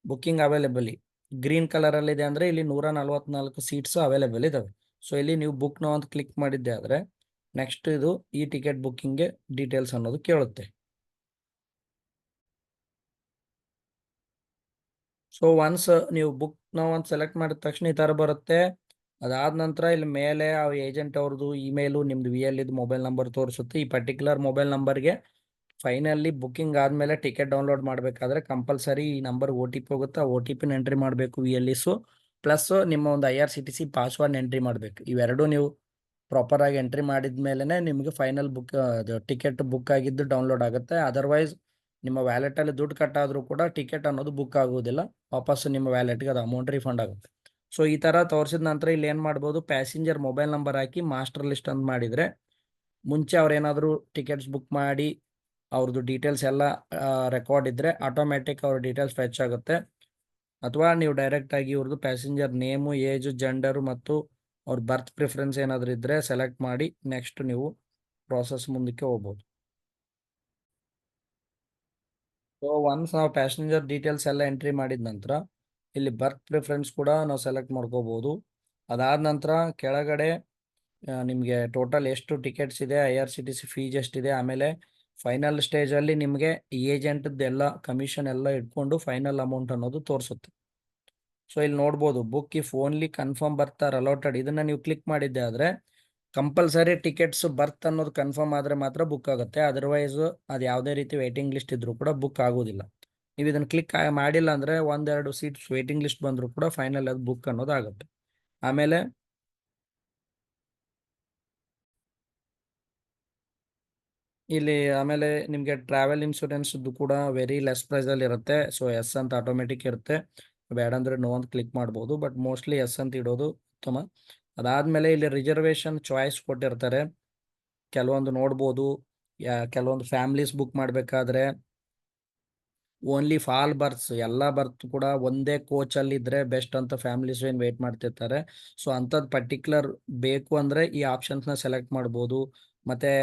ಬುಕ್ಕಿಂಗ್ ಅವೈಲೇಬಲ್ ಗ್ರೀನ್ ಕಲರಲ್ಲಿದೆ ಅಂದರೆ ಇಲ್ಲಿ 144 ಸೀಟ್ಸು ಅವೈಲೇಬಲ್ ಇದ್ದಾವೆ. ಸೊ ಇಲ್ಲಿ ನೀವು ಬುಕ್ ನಾವು ಅಂತ ಕ್ಲಿಕ್ ಮಾಡಿದ್ದೆ ಆದರೆ ನೆಕ್ಸ್ಟ್ ಇದು ಈ ಟಿಕೆಟ್ ಬುಕ್ಕಿಂಗ್ಗೆ ಡೀಟೇಲ್ಸ್ ಅನ್ನೋದು ಕೇಳುತ್ತೆ. ಸೊ ಒನ್ಸ್ ನೀವು ಬುಕ್ ನಾವು ಅಂತ ಸೆಲೆಕ್ಟ್ ಮಾಡಿದ ತಕ್ಷಣ ಈ ಥರ ಬರುತ್ತೆ. ಅದಾದ ನಂತರ ಇಲ್ಲಿ ಮೇಲೆ ಆ ಏಜೆಂಟ್ ಅವ್ರದ್ದು ಇಮೇಲು ನಿಮ್ದು ವಿ ಎಲ್ ಇದು ಮೊಬೈಲ್ ನಂಬರ್ ತೋರಿಸುತ್ತೆ. ಈ ಪರ್ಟಿಕ್ಯುಲರ್ ಮೊಬೈಲ್ ನಂಬರ್ಗೆ ಫೈನಲ್ಲಿ ಬುಕ್ಕಿಂಗ್ ಆದಮೇಲೆ ಟಿಕೆಟ್ ಡೌನ್ಲೋಡ್ ಮಾಡಬೇಕಾದ್ರೆ ಕಂಪಲ್ಸರಿ ಈ ನಂಬರ್ ಒ ಟಿ ಪಿ ಹೋಗುತ್ತೆ. ಆ ಒ ಟಿ ಪಿನ ಎಂಟ್ರಿ ಮಾಡಬೇಕು ವಿ ಎಲ್ ಇಸು, ಪ್ಲಸ್ ನಿಮ್ಮ ಒಂದು IRCTC ಪಾಸ್ವರ್ಡ್ನ ಎಂಟ್ರಿ ಮಾಡಬೇಕು. ಇವೆರಡು ನೀವು ಪ್ರಾಪರ್ ಆಗಿ ಎಂಟ್ರಿ ಮಾಡಿದ ಮೇಲೇ ನಿಮಗೆ ಫೈನಲ್ ಬುಕ್ ಟಿಕೆಟ್ ಬುಕ್ ಆಗಿದ್ದು ಡೌನ್ಲೋಡ್ ಆಗುತ್ತೆ. ಅದರ್ವೈಸ್ ನಿಮ್ಮ ವ್ಯಾಲೆಟಲ್ಲಿ ದುಡ್ಡು ಕಟ್ ಆದರೂ ಕೂಡ ಟಿಕೆಟ್ ಅನ್ನೋದು ಬುಕ್ ಆಗೋದಿಲ್ಲ, ವಾಪಸ್ಸು ನಿಮ್ಮ ವ್ಯಾಲೆಟ್ಗೆ ಅದು ಅಮೌಂಟ್ ರಿಫಂಡ್ ಆಗುತ್ತೆ. ಸೊ ಈ ಥರ ತೋರಿಸಿದ ನಂತರ ಇಲ್ಲಿ ಏನು ಮಾಡ್ಬೋದು, ಪ್ಯಾಸೆಂಜರ್ ಮೊಬೈಲ್ ನಂಬರ್ ಹಾಕಿ ಮಾಸ್ಟರ್ ಲಿಸ್ಟ್ ಅಂತ ಮಾಡಿದರೆ ಮುಂಚೆ ಅವ್ರು ಏನಾದರೂ ಟಿಕೆಟ್ಸ್ ಬುಕ್ ಮಾಡಿ ಅವ್ರದ್ದು ಡೀಟೇಲ್ಸ್ ಎಲ್ಲ ರೆಕಾರ್ಡ್ ಇದ್ದರೆ ಆಟೋಮ್ಯಾಟಿಕ್ ಅವ್ರ ಡೀಟೇಲ್ಸ್ ಫೆಚ್ ಆಗುತ್ತೆ. ಅಥವಾ ನೀವು ಡೈರೆಕ್ಟಾಗಿ ಇವ್ರದ್ದು ಪ್ಯಾಸೆಂಜರ್ ನೇಮು, ಏಜು, ಜೆಂಡರು ಮತ್ತು ಅವ್ರ ಬರ್ತ್ ಪ್ರಿಫರೆನ್ಸ್ ಏನಾದರೂ ಇದ್ದರೆ ಸೆಲೆಕ್ಟ್ ಮಾಡಿ ನೆಕ್ಸ್ಟ್ ನೀವು ಪ್ರಾಸೆಸ್ ಮುಂದಕ್ಕೆ ಹೋಗ್ಬೋದು. ಸೊ ಒನ್ಸ್ ನಾವು ಪ್ಯಾಸೆಂಜರ್ ಡೀಟೇಲ್ಸ್ ಎಲ್ಲ ಎಂಟ್ರಿ ಮಾಡಿದ ನಂತರ ಇಲ್ಲಿ ಬರ್ತ್ ಪ್ರಿಫರೆನ್ಸ್ ಕೂಡ ನಾವು ಸೆಲೆಕ್ಟ್ ಮಾಡ್ಕೋಬೋದು. ಅದಾದ ನಂತರ ಕೆಳಗಡೆ ನಿಮಗೆ ಟೋಟಲ್ ಎಷ್ಟು ಟಿಕೆಟ್ಸ್ ಇದೆ, IRCTC ಫೀಸ್ ಎಷ್ಟಿದೆ, ಆಮೇಲೆ ಫೈನಲ್ ಸ್ಟೇಜಲ್ಲಿ ನಿಮಗೆ ಏಜೆಂಟ್ದೆಲ್ಲ ಕಮಿಷನ್ ಎಲ್ಲ ಇಟ್ಕೊಂಡು ಫೈನಲ್ ಅಮೌಂಟ್ ಅನ್ನೋದು ತೋರಿಸುತ್ತೆ. ಸೊ ಇಲ್ಲಿ ನೋಡ್ಬೋದು, book if only confirm berth are allotted, ಇದನ್ನು ನೀವು ಕ್ಲಿಕ್ ಮಾಡಿದ್ದೆ ಆದರೆ ಕಂಪಲ್ಸರಿ ಟಿಕೆಟ್ಸ್ ಬರ್ತ್ ಅನ್ನೋದು ಕನ್ಫರ್ಮ್ ಆದರೆ ಮಾತ್ರ ಬುಕ್ ಆಗುತ್ತೆ. ಅದರ್ವೈಸ್ ಅದು ಯಾವುದೇ ರೀತಿ ವೇಟಿಂಗ್ ಲಿಸ್ಟ್ ಇದ್ರೂ ಕೂಡ ಬುಕ್ ಆಗೋದಿಲ್ಲ. ನೀವು ಇದನ್ನು ಕ್ಲಿಕ್ ಮಾಡಿಲ್ಲ ಅಂದರೆ ಒಂದೆರಡು ಸೀಟ್ಸ್ ವೇಟಿಂಗ್ ಲಿಸ್ಟ್ ಬಂದರೂ ಕೂಡ ಫೈನಲ್ ಅದು ಬುಕ್ ಅನ್ನೋದು ಆಗುತ್ತೆ. ಆಮೇಲೆ ಇಲ್ಲಿ ನಿಮಗೆ ಟ್ರಾವೆಲ್ ಇನ್ಶೂರೆನ್ಸ್ದು ಕೂಡ ವೆರಿ ಲೆಸ್ ಪ್ರೈಸಲ್ಲಿ ಇರುತ್ತೆ. ಸೊ ಎಸ್ ಅಂತ ಆಟೋಮೆಟಿಕ್ ಇರುತ್ತೆ, ಬೇಡ ಅಂದರೆ ನೋ ಅಂತ ಕ್ಲಿಕ್ ಮಾಡ್ಬೋದು, ಬಟ್ ಮೋಸ್ಟ್ಲಿ ಎಸ್ ಅಂತ ಇಡೋದು ಉತ್ತಮ. ಅದಾದಮೇಲೆ ಇಲ್ಲಿ ರಿಸರ್ವೇಷನ್ ಚಾಯ್ಸ್ ಕೊಟ್ಟಿರ್ತಾರೆ, ಕೆಲವೊಂದು ನೋಡ್ಬೋದು. ಕೆಲವೊಂದು ಫ್ಯಾಮ್ಲೀಸ್ ಬುಕ್ ಮಾಡಬೇಕಾದ್ರೆ ಓನ್ಲಿ ಫಾಲ್ ಬರ್ತ್ಸ್ ಎಲ್ಲ ಬರ್ತ್ ಕೂಡ ಒಂದೇ ಕೋಚಲ್ಲಿ ಇದ್ದರೆ ಬೆಸ್ಟ್ ಅಂತ ಫ್ಯಾಮಿಲೀಸ್ ಏನು ವೆಯ್ಟ್ ಮಾಡ್ತಿರ್ತಾರೆ. ಸೊ ಅಂಥದ್ದು ಪರ್ಟಿಕ್ಯುಲರ್ ಬೇಕು ಅಂದರೆ ಈ ಆಪ್ಷನ್ಸ್ನ ಸೆಲೆಕ್ಟ್ ಮಾಡ್ಬೋದು. ಮತ್ತು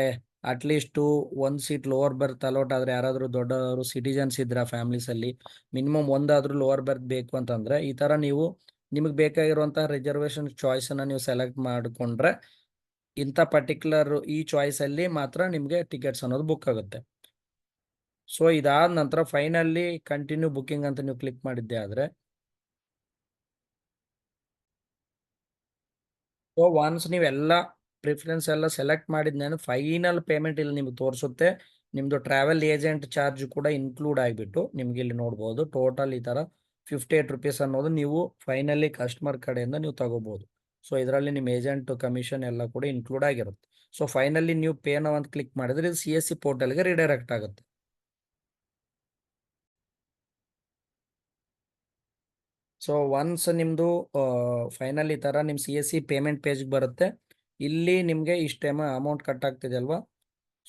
ಅಟ್ಲೀಸ್ಟು ಒಂದು ಸೀಟ್ ಲೋವರ್ ಬರ್ತ್ ಅಲೋಟ್ ಆದರೆ, ಯಾರಾದರೂ ದೊಡ್ಡವರು ಸಿಟಿಜನ್ಸ್ ಇದ್ರೆ ಆ ಫ್ಯಾಮ್ಲೀಸಲ್ಲಿ ಮಿನಿಮಮ್ ಒಂದಾದರೂ ಲೋವರ್ ಬರ್ತ್ ಬೇಕು ಅಂತಂದರೆ ಈ ಥರ ನೀವು ನಿಮಗೆ ಬೇಕಾಗಿರುವಂಥ ರಿಸರ್ವೇಷನ್ ಚಾಯ್ಸನ್ನು ನೀವು ಸೆಲೆಕ್ಟ್ ಮಾಡಿಕೊಂಡ್ರೆ ಇಂಥ ಪರ್ಟಿಕ್ಯುಲರ್ ಈ ಚಾಯ್ಸಲ್ಲಿ ಮಾತ್ರ ನಿಮಗೆ ಟಿಕೆಟ್ಸ್ ಅನ್ನೋದು ಬುಕ್ ಆಗುತ್ತೆ. ಸೊ ಇದಾದ ನಂತರ ಫೈನಲಿ ಕಂಟಿನ್ಯೂ ಬುಕ್ಕಿಂಗ್ ಅಂತ ನೀವು ಕ್ಲಿಕ್ ಮಾಡಿದ್ದೆ ಆದರೆ ಸೊ ಒನ್ಸ್ ನೀವೆಲ್ಲ ಪ್ರಿಫರೆನ್ಸ್ ಎಲ್ಲ ಸೆಲೆಕ್ಟ್ ಮಾಡಿದ್ನೇನು ಫೈನಲ್ ಪೇಮೆಂಟ್ ಇಲ್ಲಿ ನಿಮ್ಗೆ ತೋರಿಸುತ್ತೆ. ನಿಮ್ಮದು ಟ್ರಾವೆಲ್ ಏಜೆಂಟ್ ಚಾರ್ಜ್ ಕೂಡ ಇನ್ಕ್ಲೂಡ್ ಆಗಿಬಿಟ್ಟು ನಿಮ್ಗೆ ಇಲ್ಲಿ ನೋಡ್ಬೋದು ಟೋಟಲ್ ಈ ಥರ 58 ರೂಪೀಸ್ ಅನ್ನೋದು ನೀವು ಫೈನಲಿ ಕಸ್ಟಮರ್ ಕಡೆಯಿಂದ ನೀವು ತಗೋಬೋದು. ಸೊ ಇದರಲ್ಲಿ ನಿಮ್ಮ ಏಜೆಂಟ್ ಕಮಿಷನ್ ಎಲ್ಲ ಕೂಡ ಇನ್ಕ್ಲೂಡ್ ಆಗಿರುತ್ತೆ. ಸೊ ಫೈನಲಿ ನೀವು ಪೇನ ಅಂತ ಕ್ಲಿಕ್ ಮಾಡಿದ್ರೆ ಇದು CSC ಪೋರ್ಟಲ್ಗೆ ರಿಡೈರೆಕ್ಟ್ ಆಗುತ್ತೆ. ಸೊ ಒನ್ಸ್ ನಿಮ್ಮದು ಫೈನಲ್ ಈ ಥರ ನಿಮ್ಮ CSC ಪೇಮೆಂಟ್ ಪೇಜ್ಗೆ ಬರುತ್ತೆ. ಇಲ್ಲಿ ನಿಮಗೆ ಇಷ್ಟು ಅಮೌಂಟ್ ಕಟ್ ಆಗ್ತಿದೆ ಅಲ್ವಾ.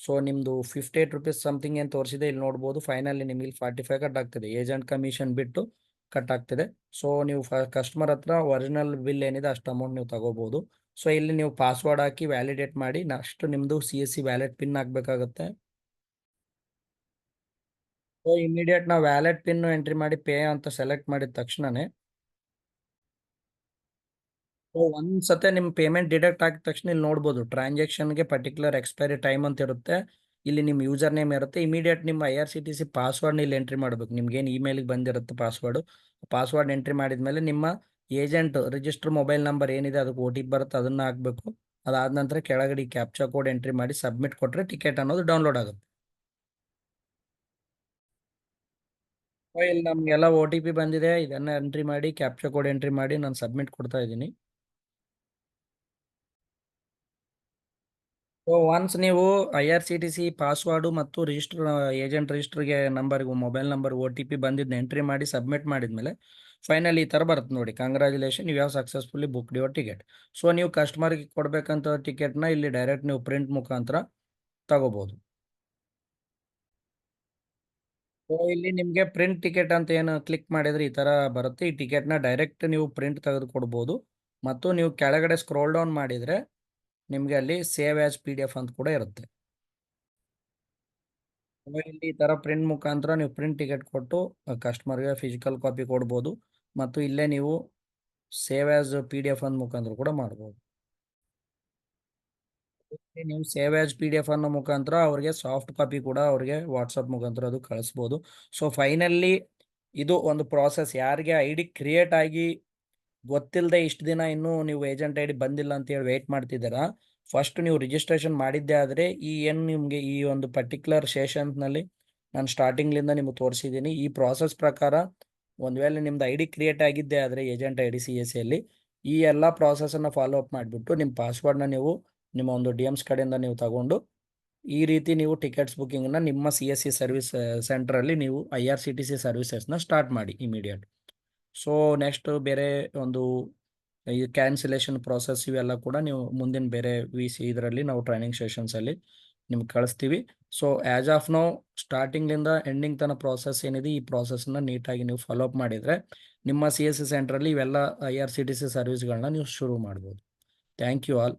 ಸೊ ನಿಮ್ಮದು 58 ರೂಪೀಸ್ ಸಮಥಿಂಗ್ ಏನು ತೋರಿಸಿದೆ ಇಲ್ಲಿ ನೋಡ್ಬೋದು. ಫೈನಲಿ ನಿಮಗೆ ಇಲ್ಲಿ 45 ಕಟ್ ಆಗ್ತಿದೆ, ಏಜೆಂಟ್ ಕಮಿಷನ್ ಬಿಟ್ಟು ಕಟ್ ಆಗ್ತಿದೆ. ಸೊ ನೀವು ಕಸ್ಟಮರ್ ಹತ್ರ ಒರಿಜಿನಲ್ ಬಿಲ್ ಏನಿದೆ ಅಷ್ಟು ಅಮೌಂಟ್ ನೀವು ತಗೋಬೋದು. ಸೊ ಇಲ್ಲಿ ನೀವು ಪಾಸ್ವರ್ಡ್ ಹಾಕಿ ವ್ಯಾಲಿಡೇಟ್ ಮಾಡಿ ನೆಕ್ಸ್ಟ್ ನಿಮ್ಮದು CSC ವ್ಯಾಲೆಟ್ ಪಿನ್ ಹಾಕಬೇಕಾಗುತ್ತೆ. ಸೊ ಇಮಿಡಿಯೇಟ್ ನಾವು ವ್ಯಾಲೆಟ್ ಪಿನ್ ಎಂಟ್ರಿ ಮಾಡಿ ಪೇ ಅಂತ ಸೆಲೆಕ್ಟ್ ಮಾಡಿದ ತಕ್ಷಣನೇ ಸೊ ಒಂದ್ಸತೆ ನಿಮ್ಮ ಪೇಮೆಂಟ್ ಡಿಡಕ್ಟ್ ಆಗಿದ ತಕ್ಷಣ ಇಲ್ಲಿ ನೋಡ್ಬೋದು ಟ್ರಾನ್ಸಾಕ್ಷನ್ಗೆ ಪರ್ಟಿಕ್ಯುಲರ್ ಎಕ್ಸ್ಪೈರಿ ಟೈಮ್ ಅಂತ ಇರುತ್ತೆ. ಇಲ್ಲಿ ನಿಮ್ಮ ಯೂಸರ್ ನೇಮ್ ಇರುತ್ತೆ, ಇಮಿಡಿಯೇಟ್ ನಿಮ್ಮ IRCTC ಪಾಸ್ವರ್ಡ್ನ ಇಲ್ಲಿ ಎಂಟ್ರಿ ಮಾಡಬೇಕು. ನಿಮ್ಗೇನು ಇಮೇಲಿಗೆ ಬಂದಿರುತ್ತೆ ಪಾಸ್ವರ್ಡ್ ಎಂಟ್ರಿ ಮಾಡಿದ್ಮೇಲೆ ನಿಮ್ಮ ಏಜೆಂಟ್ ರಿಜಿಸ್ಟರ್ ಮೊಬೈಲ್ ನಂಬರ್ ಏನಿದೆ ಅದಕ್ಕೆ OTP ಬರುತ್ತೆ, ಅದನ್ನು ಹಾಕಬೇಕು. ಅದಾದ ನಂತರ ಕೆಳಗಡೆ ಕ್ಯಾಪ್ಚಾ ಕೋಡ್ ಎಂಟ್ರಿ ಮಾಡಿ ಸಬ್ಮಿಟ್ ಕೊಟ್ಟರೆ ಟಿಕೆಟ್ ಅನ್ನೋದು ಡೌನ್ಲೋಡ್ ಆಗುತ್ತೆ. ಇಲ್ಲಿ ನಮಗೆಲ್ಲ OTP ಬಂದಿದೆ, ಇದನ್ನು ಎಂಟ್ರಿ ಮಾಡಿ ಕ್ಯಾಪ್ಚಾ ಕೋಡ್ ಎಂಟ್ರಿ ಮಾಡಿ ನಾನು ಸಬ್ಮಿಟ್ ಕೊಡ್ತಾ ಇದ್ದೀನಿ. ಸೊ ಒನ್ಸ್ ನೀವು IRCTC ಪಾಸ್ವರ್ಡು ಮತ್ತು ಏಜೆಂಟ್ ರಿಜಿಸ್ಟರ್ಗೆ ನಂಬರ್ಗೆ ಮೊಬೈಲ್ ನಂಬರ್ OTP ಬಂದಿದ್ದನ್ನ ಎಂಟ್ರಿ ಮಾಡಿ ಸಬ್ಮಿಟ್ ಮಾಡಿದ್ಮೇಲೆ ಫೈನಲ್ ಈ ಥರ ಬರುತ್ತೆ ನೋಡಿ, congratulation you have successfully booked your ticket. So ನೀವು ಕಸ್ಟಮರ್ಗೆ ಕೊಡಬೇಕಂತ ಟಿಕೆಟ್ನ ಇಲ್ಲಿ ಡೈರೆಕ್ಟ್ ನೀವು ಪ್ರಿಂಟ್ ಮುಖಾಂತರ ತಗೋಬೋದು. ಸೊ ಇಲ್ಲಿ ನಿಮಗೆ ಪ್ರಿಂಟ್ ಟಿಕೆಟ್ ಅಂತ ಏನು ಕ್ಲಿಕ್ ಮಾಡಿದ್ರೆ ಈ ಥರ ಬರುತ್ತೆ. ಈ ಟಿಕೆಟ್ನ ಡೈರೆಕ್ಟ್ ನೀವು ಪ್ರಿಂಟ್ ತೆಗೆದು ಕೊಡ್ಬೋದು. ಮತ್ತು ನೀವು ಕೆಳಗಡೆ ಸ್ಕ್ರೋಲ್ ಡೌನ್ ಮಾಡಿದರೆ ನಿಮಗೆ ಅಲ್ಲಿ ಸೇವ್ ಆ್ಯಸ್ PDF ಅಂತ ಕೂಡ ಇರುತ್ತೆ. ಇಲ್ಲಿ ಈ ಥರ ಪ್ರಿಂಟ್ ಮುಖಾಂತರ ನೀವು ಪ್ರಿಂಟ್ ಟಿಕೆಟ್ ಕೊಟ್ಟು ಕಸ್ಟಮರ್ಗೆ ಫಿಸಿಕಲ್ ಕಾಪಿ ಕೊಡ್ಬೋದು. ಮತ್ತು ಇಲ್ಲೇ ನೀವು ಸೇವ್ ಆ್ಯಸ್ PDF ಅನ್ನೋ ಮುಖಾಂತರ ಕೂಡ ಮಾಡ್ಬೋದು. ನೀವು ಸೇವ್ ಆ್ಯಸ್ PDF ಅನ್ನೋ ಮುಖಾಂತರ ಅವ್ರಿಗೆ ಸಾಫ್ಟ್ ಕಾಪಿ ಕೂಡ ಅವ್ರಿಗೆ ವಾಟ್ಸಪ್ ಮುಖಾಂತರ ಅದು ಕಳಿಸ್ಬೋದು. ಸೊ ಫೈನಲಿ ಇದು ಒಂದು ಪ್ರಾಸೆಸ್, ಯಾರಿಗೆ ID ಕ್ರಿಯೇಟ್ ಆಗಿ ಗೊತ್ತಿಲ್ಲದೆ ಇಷ್ಟು ದಿನ ಇನ್ನೂ ನೀವು ಏಜೆಂಟ್ ಐ ಡಿ ಬಂದಿಲ್ಲ ಅಂತ ಹೇಳಿ ವೇಟ್ ಮಾಡ್ತಿದ್ದೀರಾ, ಫಸ್ಟ್ ನೀವು ರಿಜಿಸ್ಟ್ರೇಷನ್ ಮಾಡಿದ್ದೇ ಆದರೆ ಈ ಏನು ನಿಮಗೆ ಈ ಒಂದು ಪರ್ಟಿಕ್ಯುಲರ್ ಸೆಷನ್ನಲ್ಲಿ ನಾನು ಸ್ಟಾರ್ಟಿಂಗ್ಲಿಂದ ನಿಮಗೆ ತೋರಿಸಿದ್ದೀನಿ ಈ ಪ್ರಾಸೆಸ್ ಪ್ರಕಾರ ಒಂದು ವೇಳೆ ನಿಮ್ದು ಐ ಡಿ ಕ್ರಿಯೇಟ್ ಆಗಿದ್ದೇ ಆದರೆ agent I D C S ಸಿಯಲ್ಲಿ ಈ ಎಲ್ಲ ಪ್ರಾಸೆಸನ್ನು ಫಾಲೋ ಅಪ್ ಮಾಡಿಬಿಟ್ಟು ನಿಮ್ಮ ಪಾಸ್ವರ್ಡ್ನ ನೀವು ನಿಮ್ಮ ಒಂದು ಡಿ ಎಮ್ಸ್ ಕಡೆಯಿಂದ ನೀವು ತಗೊಂಡು ಈ ರೀತಿ ನೀವು ಟಿಕೆಟ್ಸ್ ಬುಕ್ಕಿಂಗ್ನ ನಿಮ್ಮ ಸಿ ಎಸ್ ಸಿ ಸರ್ವಿಸ್ ಸೆಂಟ್ರಲ್ಲಿ ನೀವು I R C T C ಸರ್ವಿಸಸ್ನ ಸ್ಟಾರ್ಟ್ ಮಾಡಿ ಇಮಿಡಿಯೇಟ್. ಸೊ ನೆಕ್ಸ್ಟ್ ಬೇರೆ ಒಂದು ಈ ಕ್ಯಾನ್ಸಲೇಷನ್ ಪ್ರಾಸೆಸ್ ಇವೆಲ್ಲ ಕೂಡ ನೀವು ಮುಂದಿನ ಬೇರೆ ವಿ ಸಿ ಇದರಲ್ಲಿ ನಾವು ಟ್ರೈನಿಂಗ್ ಸೆಷನ್ಸಲ್ಲಿ ನಿಮ್ಗೆ ಕಳಿಸ್ತೀವಿ. ಸೊ ಆ್ಯಸ್ ಆಫ್ ನೌ ಸ್ಟಾರ್ಟಿಂಗ್ಲಿಂದ ಎಂಡಿಂಗ್ ತನಕ ಪ್ರಾಸೆಸ್ ಏನಿದೆ ಈ ಪ್ರಾಸೆಸ್ನ ನೀಟಾಗಿ ನೀವು ಫಾಲೋ ಅಪ್ ಮಾಡಿದರೆ ನಿಮ್ಮ ಸಿ ಎಸ್ ಸಿ ಸೆಂಟ್ರಲ್ಲಿ ಇವೆಲ್ಲ I R C T C ಸರ್ವಿಸ್ಗಳನ್ನ ನೀವು ಶುರು ಮಾಡ್ಬೋದು. Thank you all.